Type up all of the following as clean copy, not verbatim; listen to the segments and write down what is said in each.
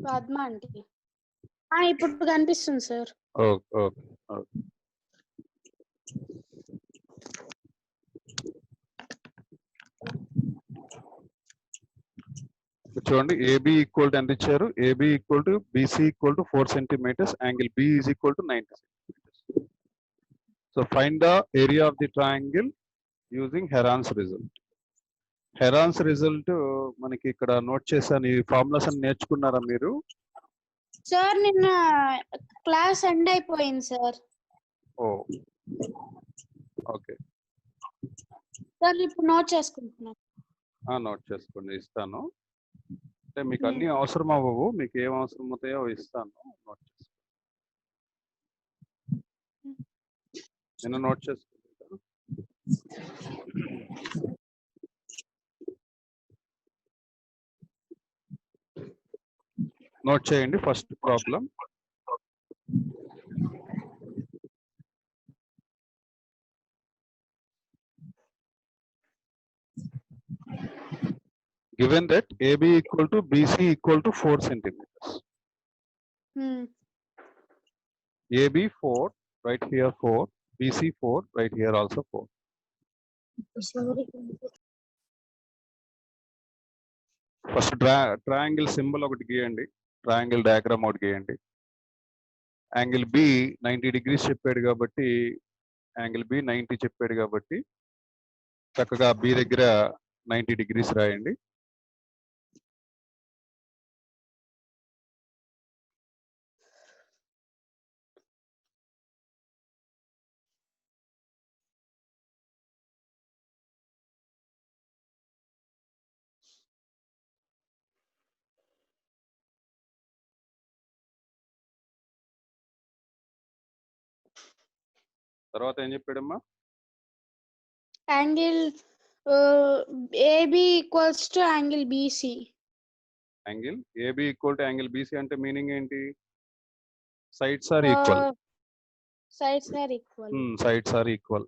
Padma aunty. ఇప్పుడు కనిపిస్తుంది sir. Okay okay okay. చూడండి, ఏబి ఈక్వల్ టు ఎంత ఇచ్చారు? AB equal to BC equal to 4 centimeters, angle B is equal to 90 centimeters. So find the area of the triangle using Heron's result. Heron's result మనకి ఇక్కడ note చేశాను. ఈ formulas అన్ని నేర్చుకున్నారా మీరు? సార్ నిన్న క్లాస్ ఎండ్ అయిపోయింది సార్. ఓ okay sir ఇప్పుడు నోట్ చేసుకుంటున్నాను. నోట్ చేసుకోండి, ఇస్తాను. అంటే మీకు అన్ని అవసరం అవ్వవు, మీకు ఏం అవసరం అవుతాయో ఇస్తాను, నోట్ చేసుకోండి. నేను నోట్ చేసుకుంటాను. నోట్ చేయండి. First problem, given that AB equal to BC equal to 4 centimeters. AB 4, right here 4, BC 4, right here also 4. First triangle symbol ఒకటి గీయండి, ట్రయాంగిల్ డయాగ్రామ్ ఒకటి గీయండి. యాంగిల్ బి 90 degrees చెప్పాడు కాబట్టి, యాంగిల్ బి 90 చెప్పాడు కాబట్టి చక్కగా బి దగ్గర 90 degrees రాయండి. తర్వాత ఏం చెప్పాడమ్మా? Angle AB equals to angle BC. Angle AB equal to angle BC అంటే మీనింగ్ ఏంటి? Sides are equal. Sides are equal. Sides are equal.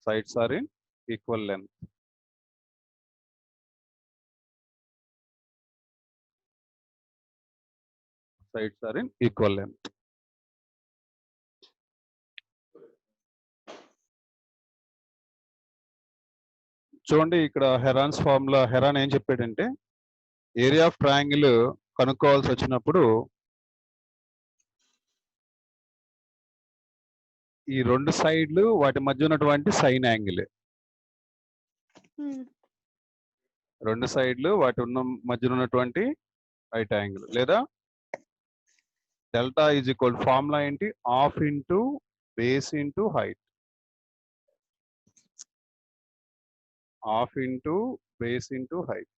Sides are in equal length. Sides are in equal length. చూడండి, ఇక్కడ Heron's formula, heron ఏం చెప్పాడంటే area of triangle కనుక్కోవాల్సి వచ్చినప్పుడు ఈ రెండు సైడ్లు వాటి మధ్య ఉన్నటువంటి సైన్ యాంగిల్, రెండు సైడ్లు వాటి మధ్య ఉన్నటువంటి రైట్ యాంగిల్, లేదా డెల్టా ఈజ్ ఈక్వల్ ఫార్ములా ఏంటి? Half into base into height. Half into base into height.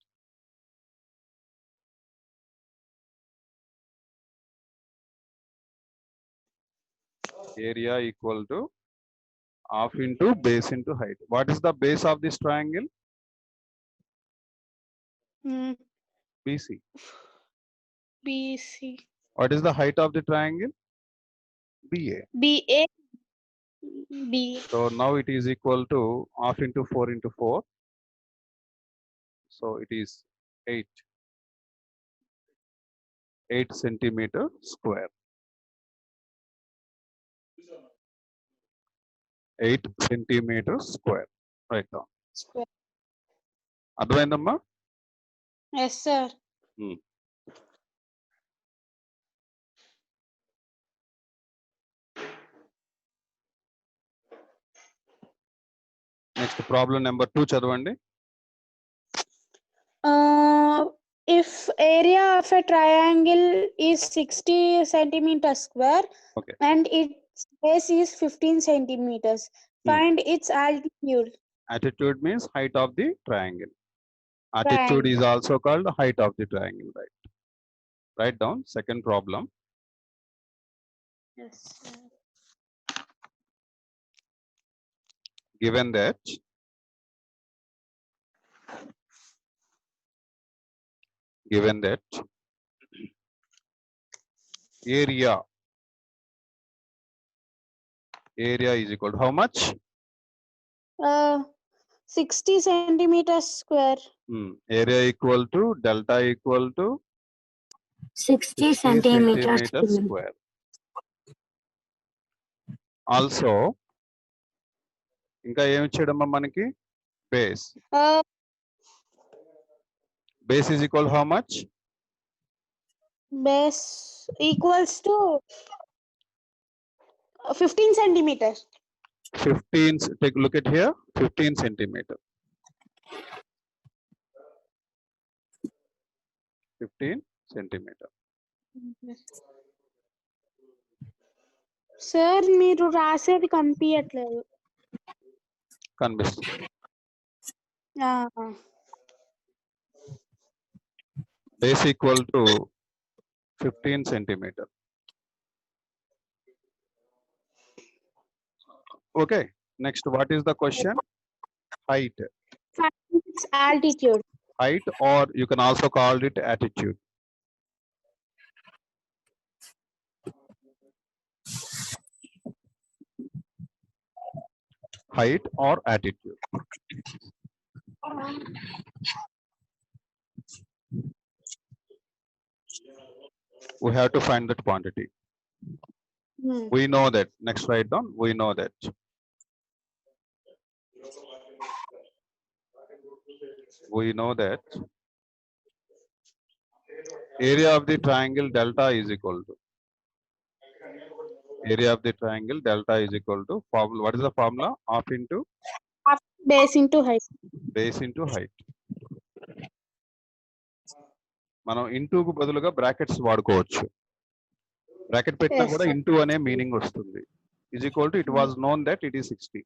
Area equal to half into base into height. What is the base of this triangle? BC. BC. What is the height of the triangle? BA. BA. B. So now it is equal to half into 4 into 4. So it is 8 centimeter square. 8 centimeters square. Right down. Square. అర్థమైందమ్మా? Yes sir. Next problem number 2 చదవండి. If area of a triangle is 60 centimeters square, okay, and its base is 15 centimeters, find its altitude. Altitude means height of the triangle. Altitude is also called height of the triangle, right? Write down second problem. Yes sir. Given that area is equal to how much? 60 centimeters square. Area equal to delta equal to 60 60 centimeters centimeters square. Also, ఇంకా ఏమి ఇచ్చాడమ్మా మనకి? Base. Base is equal how much? Base equals to 15 centimeters. 15, take a look at here, 15 centimeter. 15 centimeter. Sir మీరు రాసేది కనిపించట్లేదు. కనిపిస్తుంది. Base equal to 15 centimeter. Okay, next what is the question? Height. Find its altitude. Height, or you can also call it attitude. Height or attitude. We have to find that quantity. We know that. Next, write down. We know that. We know that area of the triangle delta is equal to formula. What is the formula? Half into Base into height. base into height. మనం into కు బదులుగా brackets వాడుకోవచ్చు. Bracket పెట్టినా Yes, కూడా sir. Into అనే meaning వస్తుంది. Is equal to, it was known that it is 60.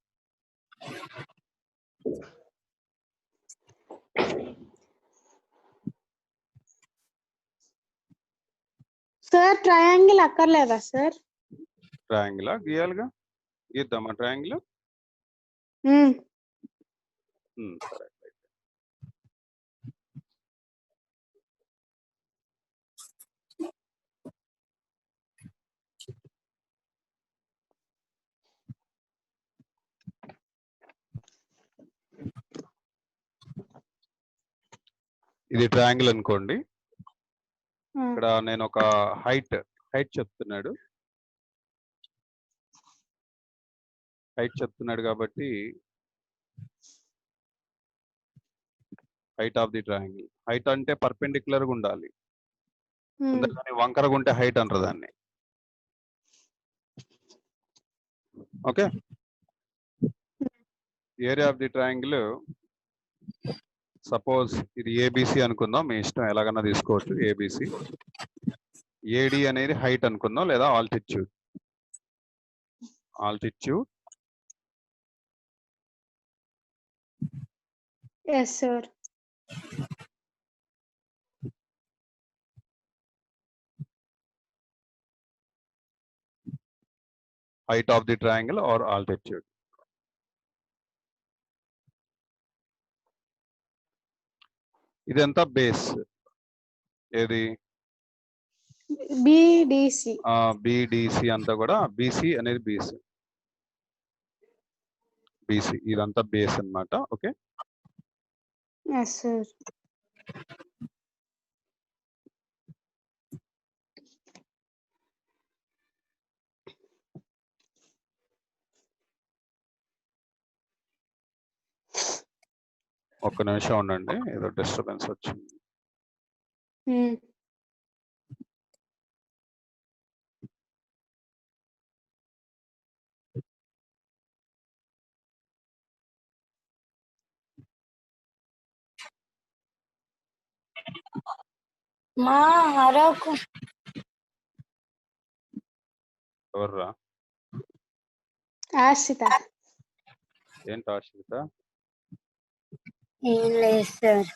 Sir triangle అక్కర్లేదా sir? Triangle గీయాలిగా, గీద్దామా ట్రయాంగిల్? సరే. ఇది ట్రయాంగిల్ అనుకోండి. ఇక్కడ నేను ఒక హైట్ చెప్తున్నాడు. కాబట్టి height of the triangle. Height అంటే పర్పెండిక్యులర్ గా ఉండాలి. అందుకని వంకరగా ఉంటే హైట్ అంటారు దాన్ని. Okay, area of the triangle suppose ఇది ఏబిసి అనుకుందాం. మీ ఇష్టం ఎలాగన్నా తీసుకోవచ్చు. ఏబిసి. ఏడి అనేది హైట్ అనుకుందాం, లేదా altitude. Yes, sir. Height of the triangle or altitude. ఇదంతా బేస్. ఏది? BDC. బిడిసి అంతా కూడా. బిసి అనేది బిసి ఇదంతా బేస్ అన్నమాట. ఓకే. Yes, sir. ఒక్క నిమిషం ఉండండి, ఏదో డిస్టర్బెన్స్ వచ్చింది. మా హరకు ఎవర్రా? ఆశ్రిత. ఏంటి ఆశ్రిత? ఏం లేదు సార్.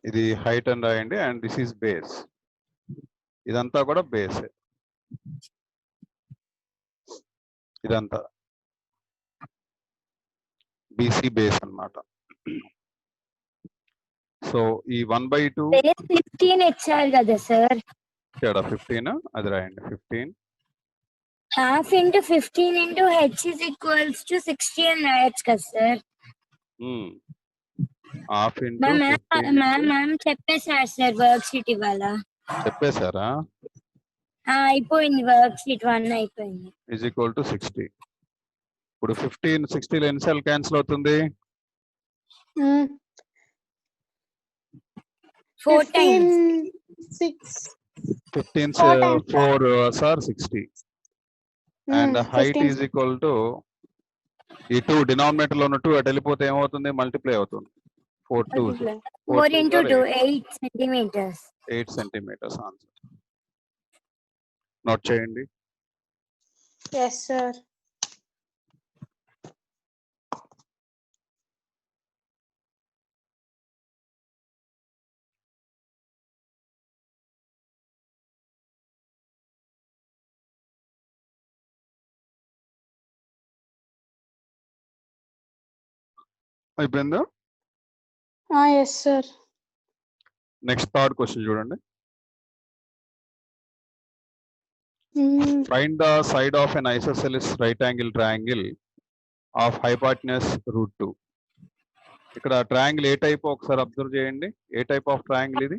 ఇది హైట్ అని రాయండి. And this is base. ఇదంతా కూడా బేస్. ఇదంతా బీసీ బేస్ అన్నమాట. సో ఈ 1/2 15 ఇచ్చారు కదా సార్. 15 అది రాయండి. 15 half into 15 into h is equals to 60 అని రాయొచ్చు కదా సార్. హాఫ్ ఇంటూ మ్యామ్ చెప్పేశారు సార్ వర్క్ షీట్ ఇవాళ చెప్పేశారా? అయిపోయింది వర్క్ షీట్ 1 అయిపోయింది. Is equal to 60. ఇప్పుడు 15 60లో ఎన్ని సార్లు క్యాన్సిల్ అవుతుంది? 4 times. 15 Four times. 4 are 60. And the height is equal to ఈ 2 డినామినేటర్ లో ఉన్న 2 అటు వెళ్ళిపోతే ఏమవుతుంది? మల్టిప్లై అవుతుంది. 4 2s. 4 into 2 8 centimeters. 8 centimeters answer. Note చేయండి. Yes, sir. అయిపోయిందా? Yes, sir. Next third question చూడండి. Find the side of an isosceles right angle triangle of hypotenuse √2. ఇక్కడ ట్రయాంగిల్ ఏ టైప్ ఒకసారి అబ్జర్వ్ చేయండి. ఏ టైప్ ఆఫ్ ట్రయాంగిల్ ఇది?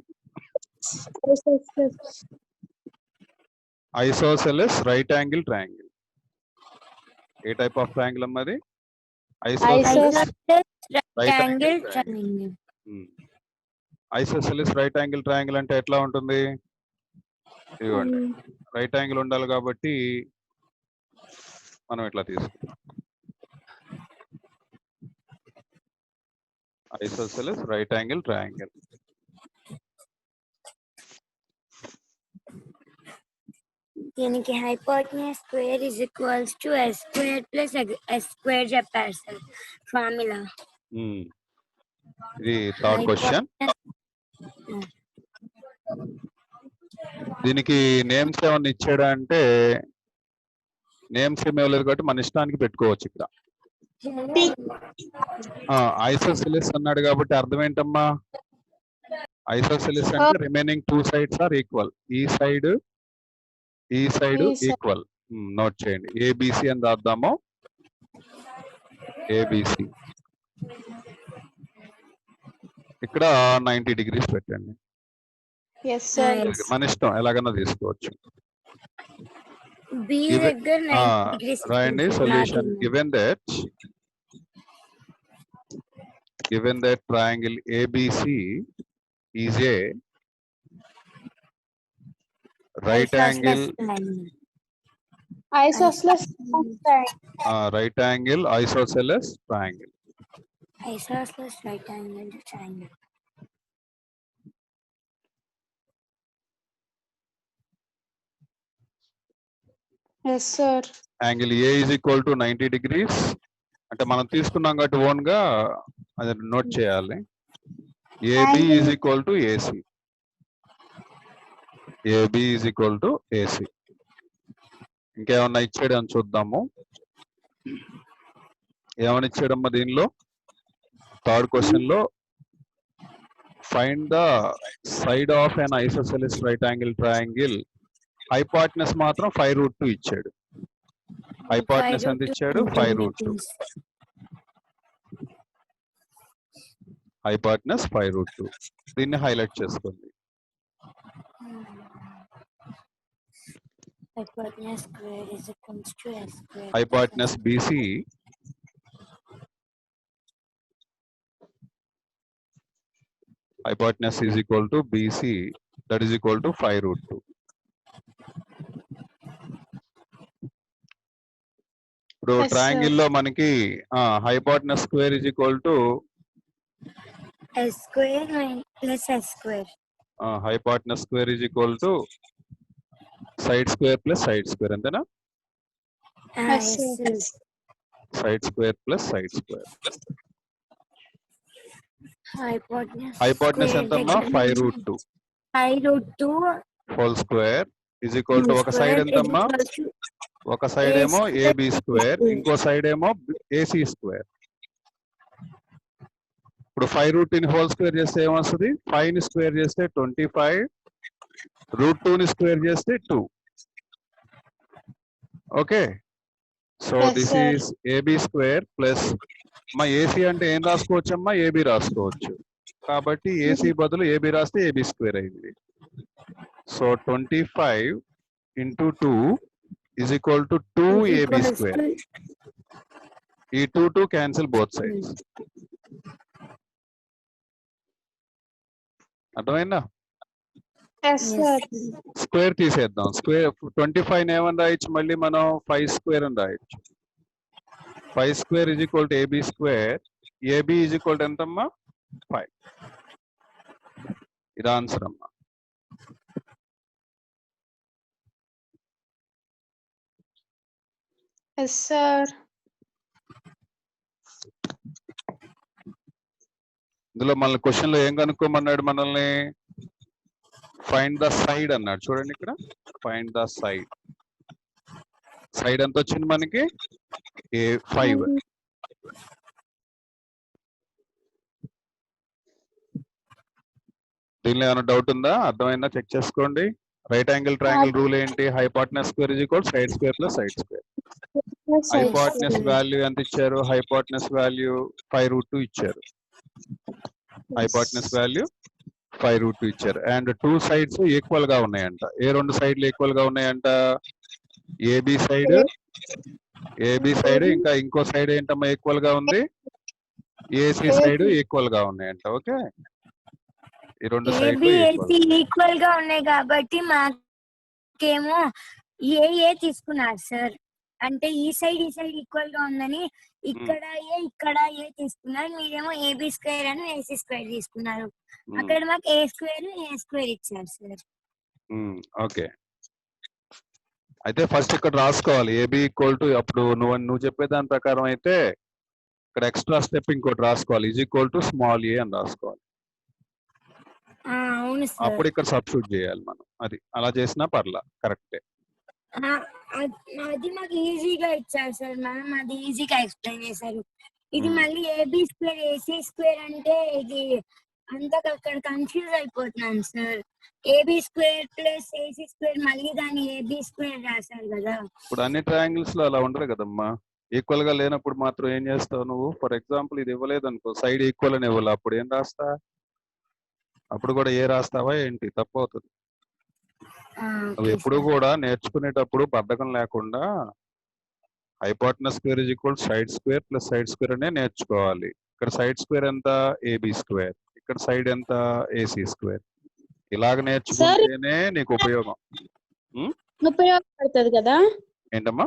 Isosceles right angle triangle. A type of triangle అమ్మది? Isosceles right angle triangle అంటే ఎట్లా ఉంటుంది? ఇదిగోండి రైట్ యాంగిల్ ఉండాలి కాబట్టి మనం ఇట్లా తీసుకుంటాం. Isosceles right angle triangle. దీనికి hypotenuse square is equals to s square plus s square చెప్పారు సార్ ఫార్ములా. ఇది థర్డ్ క్వశ్చన్. దీనికి నేమ్స్ ఏమన్నా ఇచ్చాడా అంటే నేమ్స్ ఏమి ఇవ్వలేదు కాబట్టి మన ఇష్టానికి పెట్టుకోవచ్చు. ఇక్కడ ఐసోసెలస్ అన్నాడు కాబట్టి అర్థం ఏంటమ్మా? ఐసోసెలస్ అంటే రిమైనింగ్ 2 sides ఆర్ ఈక్వల్. ఈ సైడ్ ఈక్వల్. నోట్ చేయండి. ఏబిసి అని రాద్దాము. ఏబిసి ఇక్కడ 90 degrees పెట్టండి. Yes, sir. మన ఇష్టం ఎలాగన్నా తీసుకోవచ్చు. రాయండి solution. Given that triangle ABC is a right angle Isosceles right angle isosceles triangle. Isosceles right angle triangle. Yes, sir. Angle A is equal to 90 degrees. అంటే మనం తీసుకున్నాం కాబట్టి ఓన్ గా అది నోట్ చేయాలి. AB is equal to AC. AB is equal to AC. ఇంకేమన్నా ఇచ్చాడు అని చూద్దాము. ఏమని ఇచ్చాడమ్మా దీనిలో? థర్డ్ క్వశ్చన్ లో find the side of an isosceles right angle triangle. Hypotenuse మాత్రం 5√2 ఇచ్చాడు. హైపోటెనస్ ఎంత ఇచ్చాడు? 5√2. హైపోటెనస్ 5√2. దీన్ని హైలైట్ చేసుకోండి. Hypotenuse square is equals to s square. Hypotenuse BC hypotenuse is equal to BC, that is equal to 5√2. ఇప్పుడు triangle లో మనకి hypotenuse square is equal to s square plus s square. Hypotenuse square is equal to side square plus side square అంతేనా? Side square plus side square. Hypotenuse ఎంతమ్మా? 5√2. 5√2 whole square is equal to ఒక side ఎంతమ్మా? ఒక side ఏమో AB square, ఇంకో side ఏమో AC square. ఇప్పుడు 5√2 whole square చేస్తే ఏమొస్తుంది? 5 ని స్క్వేర్ చేస్తే 25, √2 ని స్క్వేర్ చేస్తే 2. Okay, so Yes, this sir. Is AB square plus మా ఏసీ అంటే ఏం రాసుకోవచ్చమ్మా? ఏబి రాసుకోవచ్చు. కాబట్టి ఏసీ బదులు ఏబి రాస్తే ఏబి స్క్వేర్ అయింది. So 25 into 2 is equal to 2ab square. ఈ 2 cancel both sides. అర్థమైందా? Yes, sir. స్క్వేర్ తీసేద్దాం. స్క్వేర్ 25 ఏమని రాయొచ్చు? మళ్ళీ మనం 5 స్క్వేర్ అని రాయొచ్చు. 5 square is equal to ab square. ab is equal to ఎంతమ్మా? 5. ఇది ఆన్సర్ అమ్మా. Yes, sir. ఇందులో మన క్వశ్చన్ లో ఏం కనుక్కోమన్నాడు మనల్ని? ఫైండ్ ద సైడ్ అన్నాడు. చూడండి ఇక్కడ ఫైండ్ ద సైడ్. సైడ్ ఎంత వచ్చింది మనకి? 5. దీనిలో ఏమైనా డౌట్ ఉందా? అర్థమైందా? చెక్ చేసుకోండి. రైట్ యాంగిల్ ట్రయాంగిల్ రూల్ ఏంటి? Hypotenuse square is equal side square plus side square. Hypotenuse value ఎంత ఇచ్చారు? హైపోటెనస్ వాల్యూ 5√2 ఇచ్చారు. హైపోటెనస్ వాల్యూ 5√2 ఇచ్చారు. అండ్ 2 సైడ్స్ ఈక్వల్ గా ఉన్నాయంట. ఏ 2 సైడ్లు ఈక్వల్ గా ఉన్నాయంట? ఏబి సైడ్, ఇంకా ఇంకో సైడ్ ఏంటమ్మా ఈక్వల్ గా ఉంది? ఏసీ సైడ్ ఈక్వల్ గా ఉన్నాయంట. ఓకే, ఈ 2 సైడ్లు ఈక్వల్ గా ఉన్నాయి కాబట్టి మాకేమో ఏ తీసుకున్నారు సార్. అంటే ఈ సైడ్ ఈక్వల్ గా ఉందని ఇక్కడ ఏ తీసుకున్నారు. మీరేమో ఏబి స్క్వేర్ అని ఏసీ స్క్వేర్ తీసుకున్నారు. అక్కడ మాకు ఏ స్క్వేర్ ఇచ్చారు సార్. ఓకే, అయితే ఫస్ట్ ఇక్కడ రాసుకోవాలి ఏబి ఈక్వల్ టు, అప్పుడు నువ్వు చెప్పే దాని ప్రకారం అయితే ఇక్కడ ఎక్స్ట్రా స్టెప్ ఇంకోటి రాసుకోవాలి. ఈజ్ ఈక్వల్ టు స్మాల్ ఏ అని రాసుకోవాలి. అవును సార్. అప్పుడు ఇక్కడ సబ్స్టిట్యూట్ చేయాలి మనం. అది అలా చేసినా పర్లా, కరెక్టే. అది మాకు ఈజీగా ఇచ్చారు సార్. మనం అది ఈజీగా ఎక్స్ప్లెయిన్ చేశారు. ఇది మళ్ళీ ఏబి స్క్వేర్ ఏసీ స్క్వేర్ అంటే ఇది అంతా అక్కడ కన్ఫ్యూజ్ అయిపోతున్నాను sir. AB square plus AC square మళ్ళీ దాన్ని ఏబి స్క్వేర్ రాశారు కదా. ఇప్పుడు అన్ని ట్రయాంగిల్స్ లో అలా ఉండదు కదమ్మా. ఈక్వల్ గా లేనప్పుడు మాత్రం ఏం చేస్తావు నువ్వు? ఫర్ ఎగ్జాంపుల్ ఇది ఇవ్వలేదు అనుకో, సైడ్ ఈక్వల్ అని ఇవ్వాలి, అప్పుడు ఏం రాస్తా? అప్పుడు కూడా ఏ రాస్తావా ఏంటి? తప్పు అవుతుంది. నువ్వు ఎప్పుడు కూడా నేర్చుకునేటప్పుడు బద్ధకం లేకుండా hypotenuse square is equal side square plus side square అనే నేర్చుకోవాలి. ఇక్కడ సైడ్ స్క్వేర్ ఎంత? AB square. ఇక్కడ సైడ్ ఎంత? AC square. ఇలాగ నేర్చుకుంటేనే నీకు ఉపయోగపడుతుంది కదా. ఏంటమ్మా?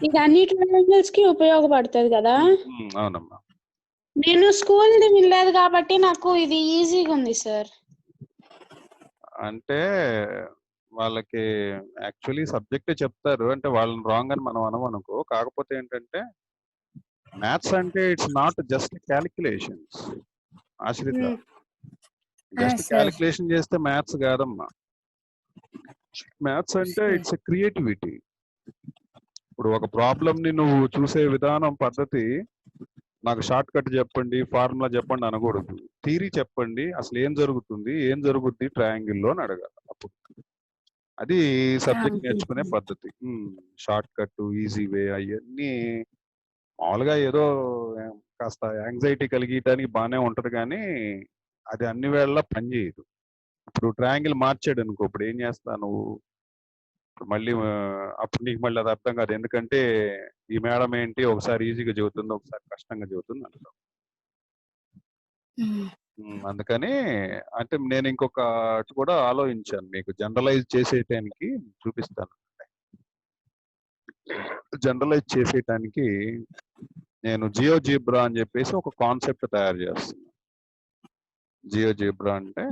ఇది అన్ని ట్రయాంగిల్స్ కి ఉపయోగపడుతుంది కదా. అవునమ్మా. నేను స్కూల్ వినలేదు కాబట్టి నాకు ఇది ఈజీగా ఉంది సార్. అంటే వాళ్ళకి యాక్చువల్లీ సబ్జెక్టే చెప్తారు, అంటే వాళ్ళని రాంగ్ అని మనం అనమనుకో. కాకపోతే ఏంటంటే మ్యాథ్స్ అంటే ఇట్స్ నాట్ జస్ట్ క్యాలిక్యులేషన్స్. ఆశ్రిత, జస్ట్ క్యాలిక్యులేషన్ చేస్తే మ్యాథ్స్ కాదమ్మా. మ్యాథ్స్ అంటే ఇట్స్ క్రియేటివిటీ. ఇప్పుడు ఒక ప్రాబ్లం ని నువ్వు చూసే విధానం, పద్ధతి, నాకు షార్ట్ కట్ చెప్పండి, ఫార్ములా చెప్పండి అనకూడదు. థియరీ చెప్పండి, అసలు ఏం జరుగుద్ది ట్రయాంగిల్లో అని అడగాలి. అప్పుడు అది సబ్జెక్ట్ నేర్చుకునే పద్ధతి. షార్ట్ కట్, ఈజీ వే అవన్నీ మామూలుగా ఏదో కాస్త యాంగ్జైటీ కలిగియటానికి బాగానే ఉంటది, కానీ అది అన్ని వేళలా పనిచేయదు. ఇప్పుడు ట్రయాంగిల్ మార్చాడు అనుకో, ఇప్పుడు ఏం చేస్తా నువ్వు? మళ్ళీ అప్పుడు నీకు మళ్ళీ అది అర్థం కాదు. ఎందుకంటే ఈ మేడం ఏంటి, ఒకసారి ఈజీగా చెబుతుంది, ఒకసారి కష్టంగా చెబుతుంది అంటాం. అందుకని అంటే నేను ఇంకొకటి కూడా ఆలోచించాను, మీకు జనరలైజ్ చేసేటానికి చూపిస్తాను. జనరలైజ్ చేసేటానికి నేను జియోజీబ్రా అని చెప్పేసి ఒక కాన్సెప్ట్ తయారు చేస్తున్నాను. జియోజీబ్రా అంటే